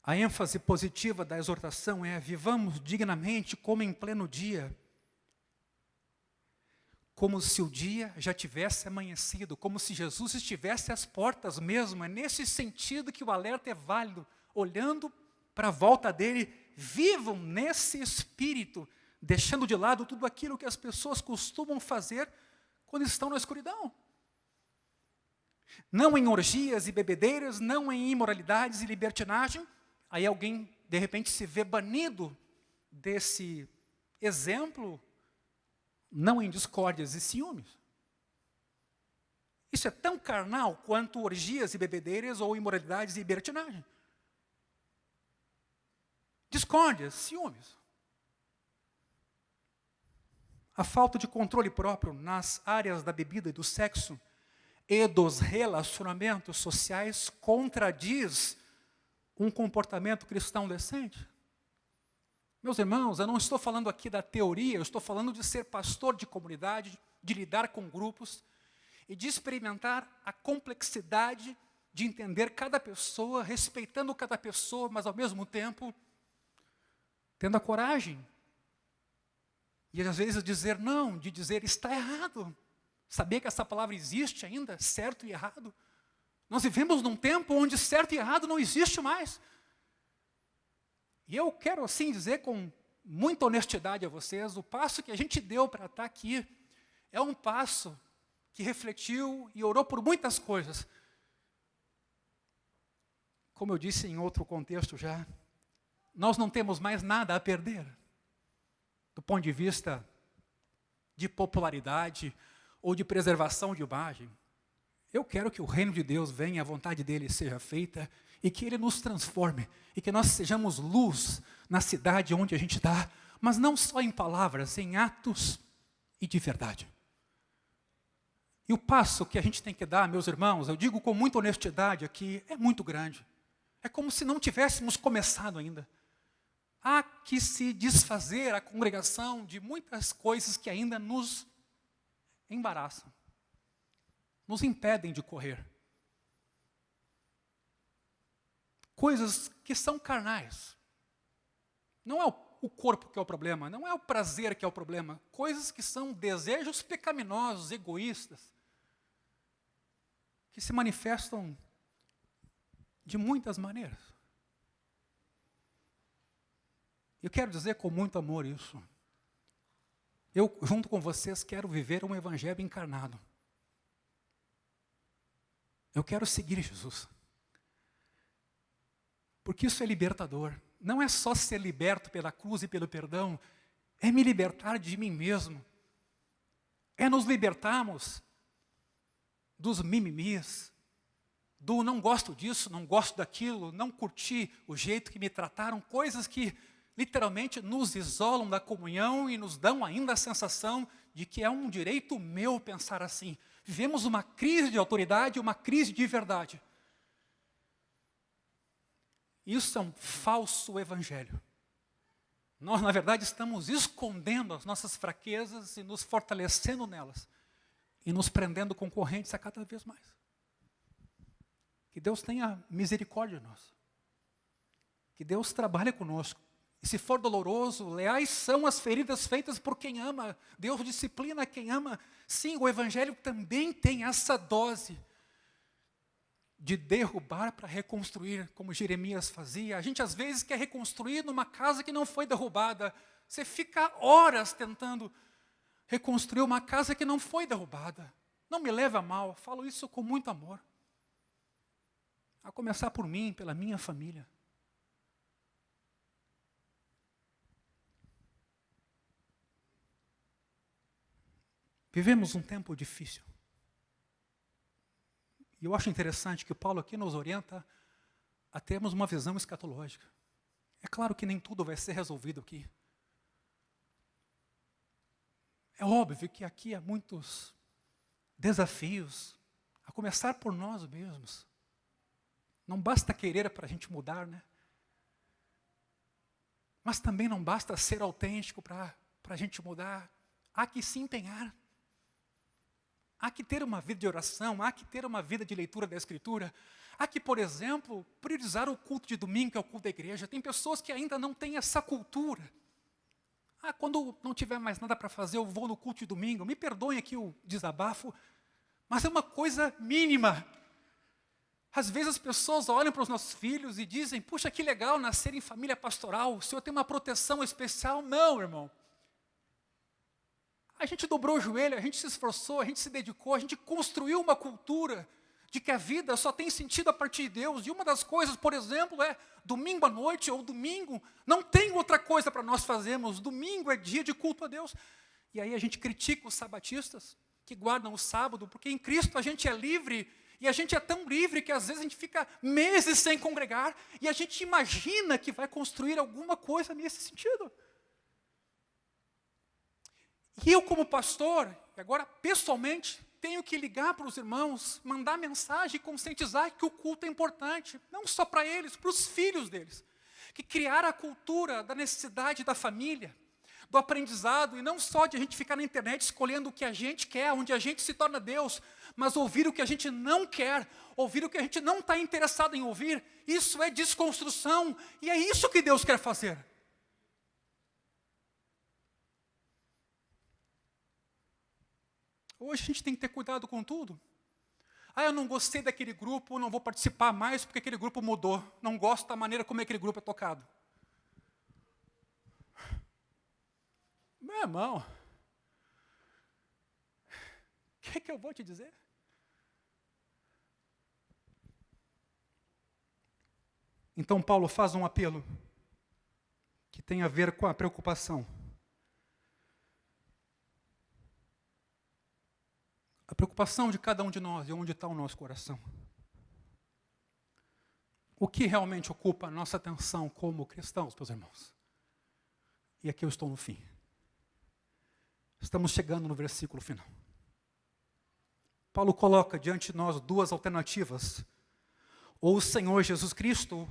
A ênfase positiva da exortação é: vivamos dignamente como em pleno dia, como se o dia já tivesse amanhecido, como se Jesus estivesse às portas mesmo. É nesse sentido que o alerta é válido. Olhando para a volta dele, vivam nesse espírito, deixando de lado tudo aquilo que as pessoas costumam fazer quando estão na escuridão. Não em orgias e bebedeiras, não em imoralidades e libertinagem. Aí alguém, de repente, se vê banido desse exemplo, não em discórdias e ciúmes. Isso é tão carnal quanto orgias e bebedeiras ou imoralidades e libertinagem. Discórdias, ciúmes. A falta de controle próprio nas áreas da bebida e do sexo e dos relacionamentos sociais contradiz um comportamento cristão decente. Meus irmãos, eu não estou falando aqui da teoria, eu estou falando de ser pastor de comunidade, de lidar com grupos e de experimentar a complexidade de entender cada pessoa, respeitando cada pessoa, mas ao mesmo tempo tendo a coragem e às vezes dizer não, de dizer está errado. Saber que essa palavra existe ainda, certo e errado. Nós vivemos num tempo onde certo e errado não existe mais. E eu quero assim dizer com muita honestidade a vocês, o passo que a gente deu para estar aqui é um passo que refletiu e orou por muitas coisas. Como eu disse em outro contexto já, nós não temos mais nada a perder, do ponto de vista de popularidade ou de preservação de imagem. Eu quero que o reino de Deus venha, a vontade dele seja feita e que ele nos transforme e que nós sejamos luz na cidade onde a gente está, mas não só em palavras, em atos e de verdade. E o passo que a gente tem que dar, meus irmãos, eu digo com muita honestidade aqui, é muito grande. É como se não tivéssemos começado ainda. Há que se desfazer a congregação de muitas coisas que ainda nos embaraçam, nos impedem de correr. Coisas que são carnais. Não é o corpo que é o problema, não é o prazer que é o problema. Coisas que são desejos pecaminosos, egoístas, que se manifestam de muitas maneiras. Eu quero dizer com muito amor isso. Eu, junto com vocês, quero viver um evangelho encarnado. Eu quero seguir Jesus. Porque isso é libertador. Não é só ser liberto pela cruz e pelo perdão, é me libertar de mim mesmo. É nos libertarmos dos mimimis, do não gosto disso, não gosto daquilo, não curti o jeito que me trataram, coisas que literalmente nos isolam da comunhão e nos dão ainda a sensação de que é um direito meu pensar assim. Vivemos uma crise de autoridade, uma crise de verdade. Isso é um falso evangelho. Nós, na verdade, estamos escondendo as nossas fraquezas e nos fortalecendo nelas. E nos prendendo com correntes a cada vez mais. Que Deus tenha misericórdia de nós. Que Deus trabalhe conosco. E se for doloroso, leais são as feridas feitas por quem ama. Deus disciplina quem ama. Sim, o evangelho também tem essa dose de derrubar para reconstruir, como Jeremias fazia. A gente às vezes quer reconstruir numa casa que não foi derrubada. Você fica horas tentando reconstruir uma casa que não foi derrubada. Não me leva a mal, falo isso com muito amor. A começar por mim, pela minha família. Vivemos um tempo difícil. E eu acho interessante que Paulo aqui nos orienta a termos uma visão escatológica. É claro que nem tudo vai ser resolvido aqui. É óbvio que aqui há muitos desafios, a começar por nós mesmos. Não basta querer para a gente mudar, né? Mas também não basta ser autêntico para a gente mudar. Há que se empenhar. Há que ter uma vida de oração, há que ter uma vida de leitura da Escritura. Há que, por exemplo, priorizar o culto de domingo, que é o culto da igreja. Tem pessoas que ainda não têm essa cultura. Quando não tiver mais nada para fazer, eu vou no culto de domingo. Me perdoem aqui o desabafo, mas é uma coisa mínima. Às vezes as pessoas olham para os nossos filhos e dizem, puxa, que legal nascer em família pastoral, o Senhor tem uma proteção especial. Não, irmão. A gente dobrou o joelho, a gente se esforçou, a gente se dedicou, a gente construiu uma cultura de que a vida só tem sentido a partir de Deus. E uma das coisas, por exemplo, é domingo à noite ou domingo, não tem outra coisa para nós fazermos. Domingo é dia de culto a Deus. E aí a gente critica os sabatistas que guardam o sábado, porque em Cristo a gente é livre, e a gente é tão livre que às vezes a gente fica meses sem congregar, e a gente imagina que vai construir alguma coisa nesse sentido. E eu, como pastor, agora pessoalmente, tenho que ligar para os irmãos, mandar mensagem e conscientizar que o culto é importante, não só para eles, para os filhos deles. Que criar a cultura da necessidade da família, do aprendizado, e não só de a gente ficar na internet escolhendo o que a gente quer, onde a gente se torna Deus, mas ouvir o que a gente não quer, ouvir o que a gente não está interessado em ouvir. Isso é desconstrução, e é isso que Deus quer fazer. Hoje a gente tem que ter cuidado com tudo. Eu não gostei daquele grupo, não vou participar mais porque aquele grupo mudou. Não gosto da maneira como aquele grupo é tocado. Meu irmão, o que eu vou te dizer? Então Paulo faz um apelo que tem a ver com a preocupação. A preocupação de cada um de nós e onde está o nosso coração. O que realmente ocupa a nossa atenção como cristãos, meus irmãos? E aqui eu estou no fim. Estamos chegando no versículo final. Paulo coloca diante de nós duas alternativas. Ou o Senhor Jesus Cristo,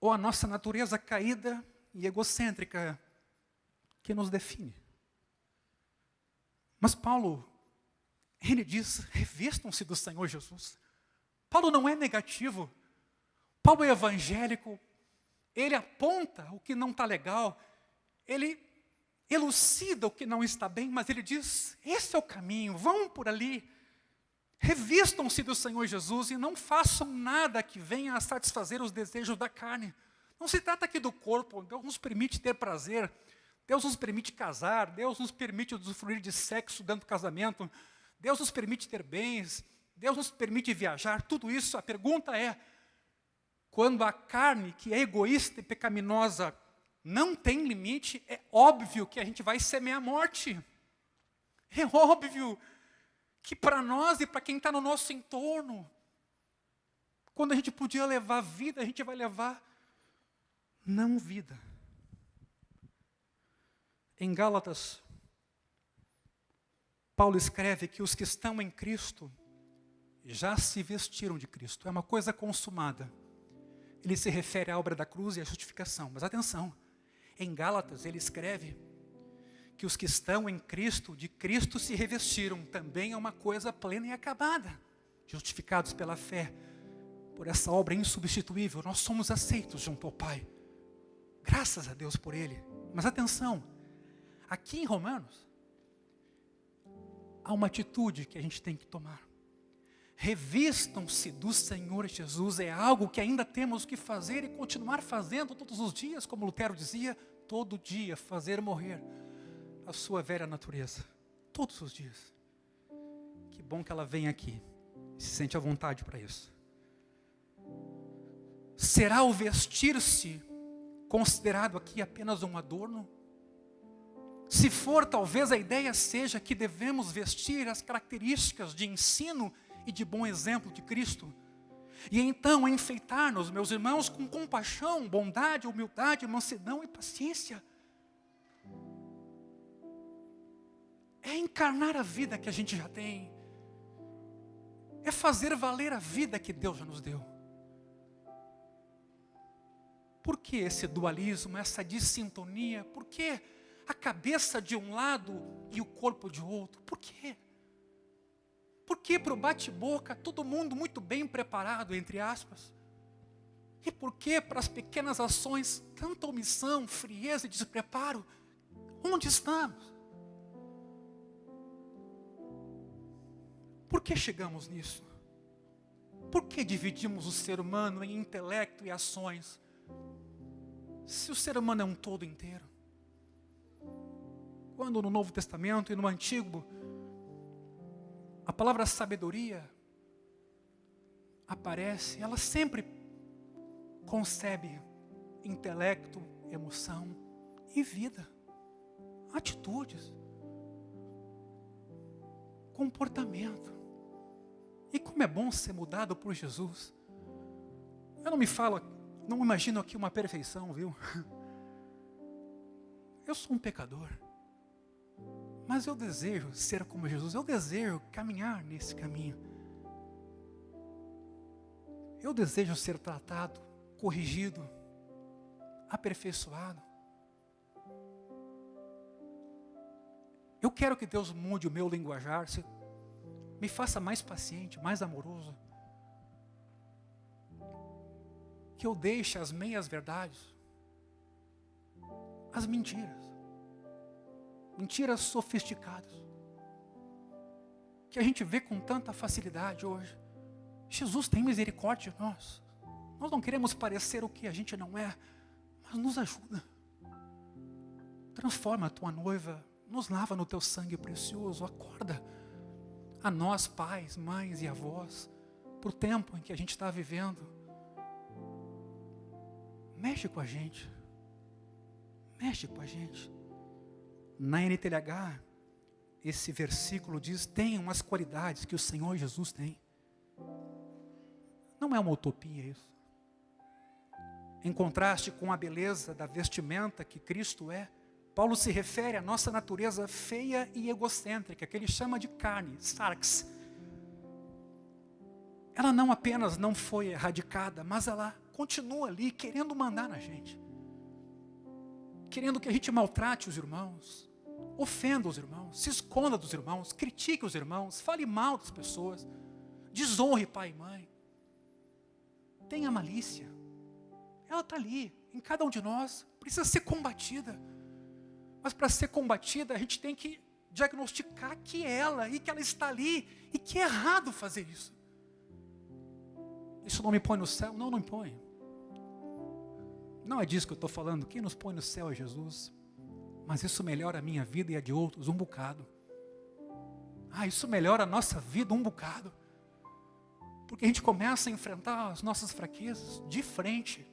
ou a nossa natureza caída e egocêntrica que nos define. Mas Paulo, ele diz, revistam-se do Senhor Jesus. Paulo não é negativo. Paulo é evangélico. Ele aponta o que não está legal. Ele elucida o que não está bem, mas ele diz, esse é o caminho, vão por ali. Revistam-se do Senhor Jesus e não façam nada que venha a satisfazer os desejos da carne. Não se trata aqui do corpo. Deus nos permite ter prazer. Deus nos permite casar. Deus nos permite usufruir de sexo dentro do casamento. Deus nos permite ter bens, Deus nos permite viajar, tudo isso. A pergunta é, quando a carne, que é egoísta e pecaminosa, não tem limite, é óbvio que a gente vai semear a morte. É óbvio que para nós e para quem está no nosso entorno, quando a gente podia levar vida, a gente vai levar não vida. Em Gálatas, Paulo escreve que os que estão em Cristo já se vestiram de Cristo. É uma coisa consumada. Ele se refere à obra da cruz e à justificação. Mas atenção, em Gálatas ele escreve que os que estão em Cristo, de Cristo se revestiram. Também é uma coisa plena e acabada. Justificados pela fé, por essa obra insubstituível, nós somos aceitos junto ao Pai. Graças a Deus por Ele. Mas atenção, aqui em Romanos, há uma atitude que a gente tem que tomar. Revistam-se do Senhor Jesus, é algo que ainda temos que fazer e continuar fazendo todos os dias, como Lutero dizia, todo dia fazer morrer a sua velha natureza, todos os dias. Que bom que ela vem aqui, se sente à vontade para isso. Será o vestir-se considerado aqui apenas um adorno? Se for, talvez a ideia seja que devemos vestir as características de ensino e de bom exemplo de Cristo. E então enfeitar-nos, meus irmãos, com compaixão, bondade, humildade, mansidão e paciência. É encarnar a vida que a gente já tem. É fazer valer a vida que Deus já nos deu. que esse dualismo, essa dissintonia? Por que a cabeça de um lado e o corpo de outro? Por quê? Por que para o bate-boca todo mundo muito bem preparado, entre aspas? E por que para as pequenas ações tanta omissão, frieza e despreparo? Onde estamos? Por que chegamos nisso? Por que dividimos o ser humano em intelecto e ações? Se o ser humano é um todo inteiro. Quando no Novo Testamento e no Antigo, a palavra sabedoria aparece, ela sempre concebe intelecto, emoção e vida, atitudes, comportamento. E como é bom ser mudado por Jesus. Eu não imagino aqui uma perfeição, viu? Eu sou um pecador. Mas eu desejo ser como Jesus, eu desejo caminhar nesse caminho. Eu desejo ser tratado, corrigido, aperfeiçoado. Eu quero que Deus mude o meu linguajar, me faça mais paciente, mais amoroso. Que eu deixe as meias-verdades, as mentiras sofisticadas, que a gente vê com tanta facilidade hoje. Jesus tem misericórdia de nós. Nós não queremos parecer o que a gente não é, mas nos ajuda. Transforma a tua noiva, nos lava no teu sangue precioso, acorda a nós, pais, mães e avós, para o tempo em que a gente está vivendo. Mexe com a gente. Mexe com a gente. Na NTLH, esse versículo diz, tem umas qualidades que o Senhor Jesus tem. Não é uma utopia isso. Em contraste com a beleza da vestimenta que Cristo é, Paulo se refere à nossa natureza feia e egocêntrica, que ele chama de carne, sarx. Ela não apenas não foi erradicada, mas ela continua ali querendo mandar na gente. Querendo que a gente maltrate os irmãos, ofenda os irmãos, se esconda dos irmãos, critique os irmãos, fale mal das pessoas, desonre pai e mãe. Tenha malícia. Ela está ali, em cada um de nós, precisa ser combatida. Mas para ser combatida, a gente tem que diagnosticar que ela está ali e que é errado fazer isso. Isso não me põe no céu? Não, não me põe. Não é disso que eu estou falando. Quem nos põe no céu é Jesus. Mas isso melhora a minha vida e a de outros um bocado. Isso melhora a nossa vida um bocado. Porque a gente começa a enfrentar as nossas fraquezas de frente.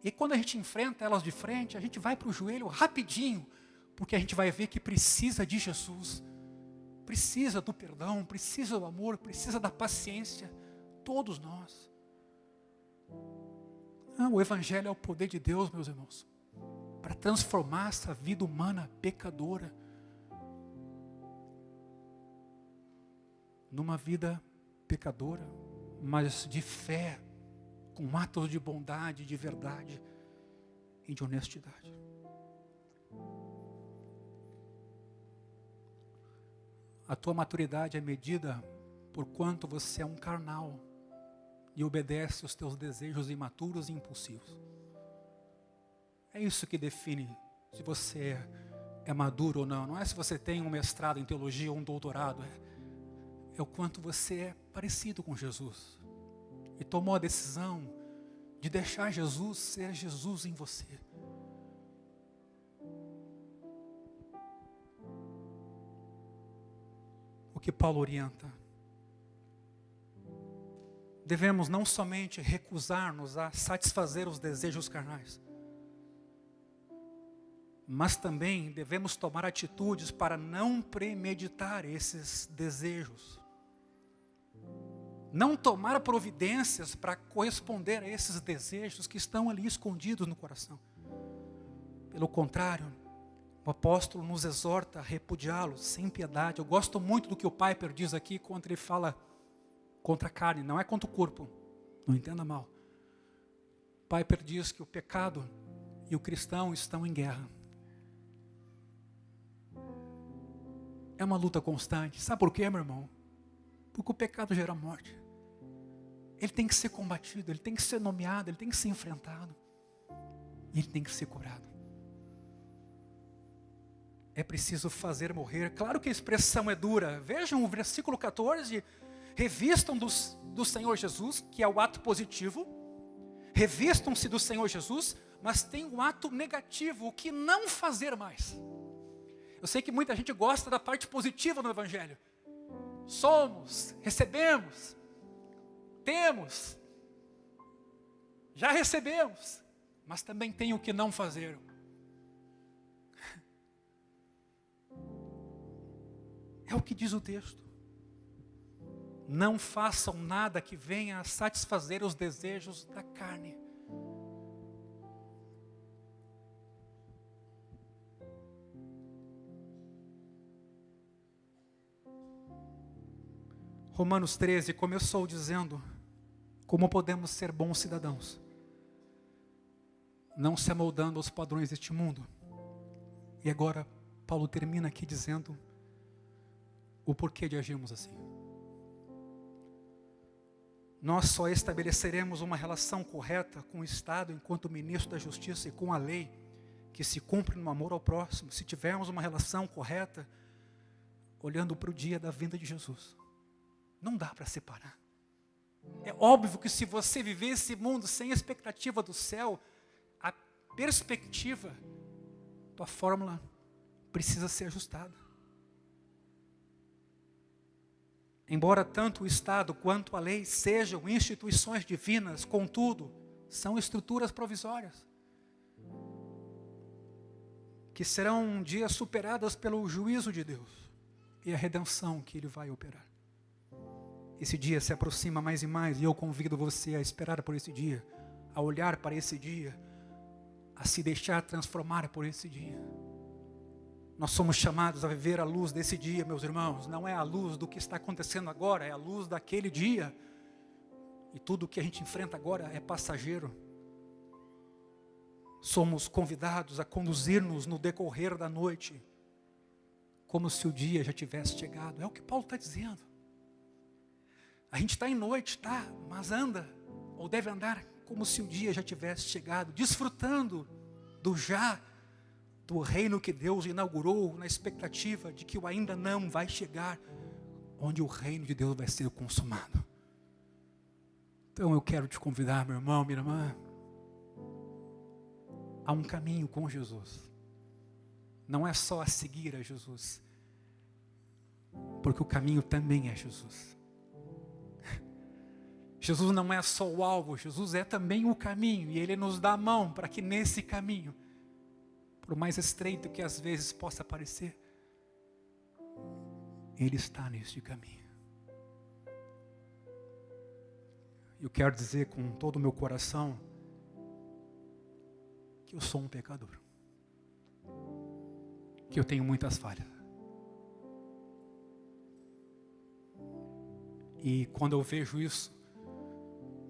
E quando a gente enfrenta elas de frente, a gente vai para o joelho rapidinho. Porque a gente vai ver que precisa de Jesus. Precisa do perdão, precisa do amor, precisa da paciência. Todos nós. O Evangelho é o poder de Deus, meus irmãos, para transformar essa vida humana pecadora numa vida pecadora, mas de fé, com atos de bondade, de verdade e de honestidade. A tua maturidade é medida por quanto você é um carnal e obedece aos teus desejos imaturos e impulsivos. É isso que define se você é maduro ou não. Não é se você tem um mestrado em teologia ou um doutorado. É o quanto você é parecido com Jesus. E tomou a decisão de deixar Jesus ser Jesus em você. O que Paulo orienta? Devemos não somente recusar-nos a satisfazer os desejos carnais, mas também devemos tomar atitudes para não premeditar esses desejos. Não tomar providências para corresponder a esses desejos que estão ali escondidos no coração. Pelo contrário, o apóstolo nos exorta a repudiá-los sem piedade. Eu gosto muito do que o Piper diz aqui quando ele fala contra a carne, não é contra o corpo, não entenda mal. Piper diz que o pecado e o cristão estão em guerra. É uma luta constante. Sabe por quê, meu irmão? Porque o pecado gera morte. Ele tem que ser combatido, ele tem que ser nomeado, ele tem que ser enfrentado. E ele tem que ser curado. É preciso fazer morrer. Claro que a expressão é dura. Vejam o versículo 14. Revistam do Senhor Jesus, que é o ato positivo. Revistam-se do Senhor Jesus, mas tem um ato negativo, o que não fazer mais. Eu sei que muita gente gosta da parte positiva no Evangelho. Somos, recebemos, temos, já recebemos, mas também tem o que não fazer. É o que diz o texto. Não façam nada que venha a satisfazer os desejos da carne. Romanos 13 começou dizendo como podemos ser bons cidadãos, não se amoldando aos padrões deste mundo. E agora Paulo termina aqui dizendo o porquê de agirmos assim. Nós só estabeleceremos uma relação correta com o Estado enquanto ministro da Justiça e com a lei que se cumpre no amor ao próximo, se tivermos uma relação correta olhando para o dia da vinda de Jesus. Não dá para separar. É óbvio que se você viver esse mundo sem expectativa do céu, a perspectiva, tua fórmula precisa ser ajustada. Embora tanto o Estado quanto a lei sejam instituições divinas, contudo, são estruturas provisórias, que serão um dia superadas pelo juízo de Deus e a redenção que Ele vai operar. Esse dia se aproxima mais e mais, e eu convido você a esperar por esse dia, a olhar para esse dia, a se deixar transformar por esse dia. Nós somos chamados a viver a luz desse dia, meus irmãos. Não é a luz do que está acontecendo agora, é a luz daquele dia. E tudo o que a gente enfrenta agora é passageiro. Somos convidados a conduzir-nos no decorrer da noite, como se o dia já tivesse chegado. É o que Paulo está dizendo. A gente está em noite, tá? Mas anda, ou deve andar, como se o dia já tivesse chegado, desfrutando do já, do reino que Deus inaugurou, na expectativa de que o ainda não vai chegar, onde o reino de Deus vai ser consumado. Então eu quero te convidar, meu irmão, minha irmã, a um caminho com Jesus. Não é só a seguir a Jesus, porque o caminho também é Jesus. Jesus não é só o alvo, Jesus é também o caminho, e Ele nos dá a mão para que nesse caminho, por mais estreito que às vezes possa parecer, Ele está neste caminho. Eu quero dizer com todo o meu coração que eu sou um pecador, que eu tenho muitas falhas. E quando eu vejo isso,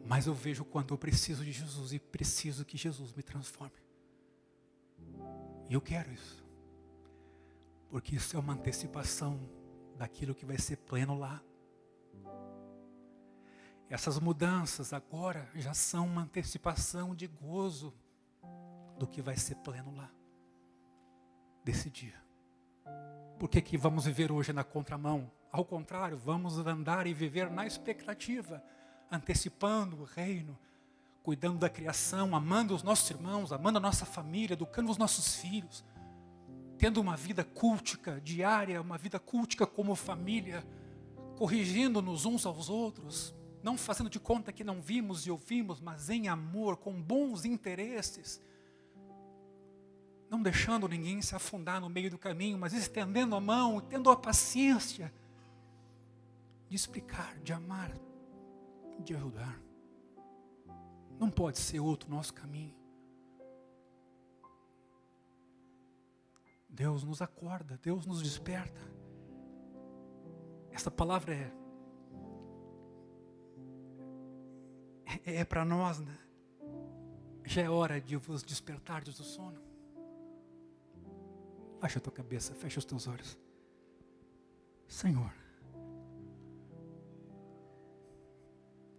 mas eu vejo quando eu preciso de Jesus e preciso que Jesus me transforme. E eu quero isso, porque isso é uma antecipação daquilo que vai ser pleno lá. Essas mudanças agora já são uma antecipação de gozo do que vai ser pleno lá, desse dia. Por que vamos viver hoje na contramão? Ao contrário, vamos andar e viver na expectativa, antecipando o reino, cuidando da criação, amando os nossos irmãos, amando a nossa família, educando os nossos filhos, tendo uma vida cultica diária, uma vida cultica como família, corrigindo-nos uns aos outros, não fazendo de conta que não vimos e ouvimos, mas em amor, com bons interesses, não deixando ninguém se afundar no meio do caminho, mas estendendo a mão, tendo a paciência de explicar, de amar, de ajudar. Não pode ser outro nosso caminho. Deus nos acorda, Deus nos desperta. Essa palavra é para nós, né? Já é hora de vos despertardes do sono. Baixa a tua cabeça, fecha os teus olhos. Senhor,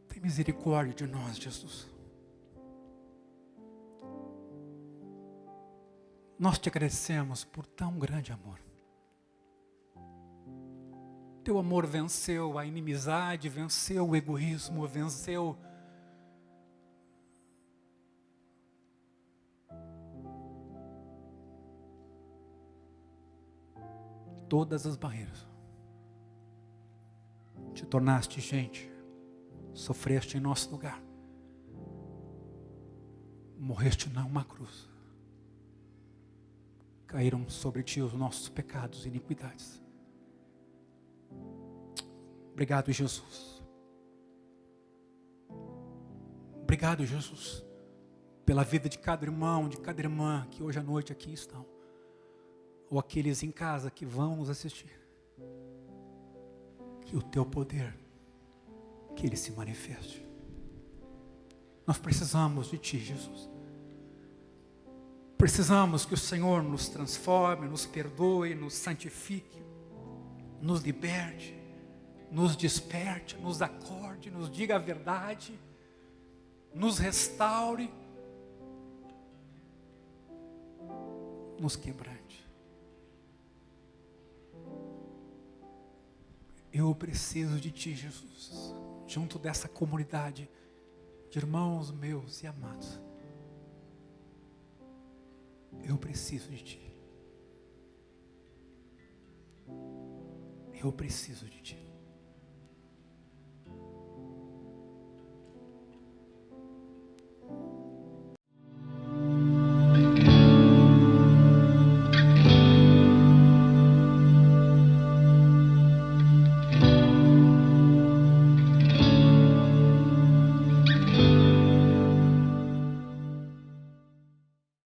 tem misericórdia de nós, Jesus. Nós te agradecemos por tão grande amor. Teu amor venceu a inimizade, venceu o egoísmo, venceu todas as barreiras. Te tornaste gente, sofreste em nosso lugar, morreste numa cruz, caíram sobre ti os nossos pecados e iniquidades. Obrigado, Jesus. Obrigado, Jesus, pela vida de cada irmão, de cada irmã que hoje à noite aqui estão, ou aqueles em casa que vão nos assistir. Que o teu poder, que ele se manifeste. Nós precisamos de ti, Jesus. Precisamos que o Senhor nos transforme, nos perdoe, nos santifique, nos liberte, nos desperte, nos acorde, nos diga a verdade, nos restaure, nos quebrante. Eu preciso de ti, Jesus, junto dessa comunidade de irmãos meus e amados. Eu preciso de ti. Eu preciso de ti.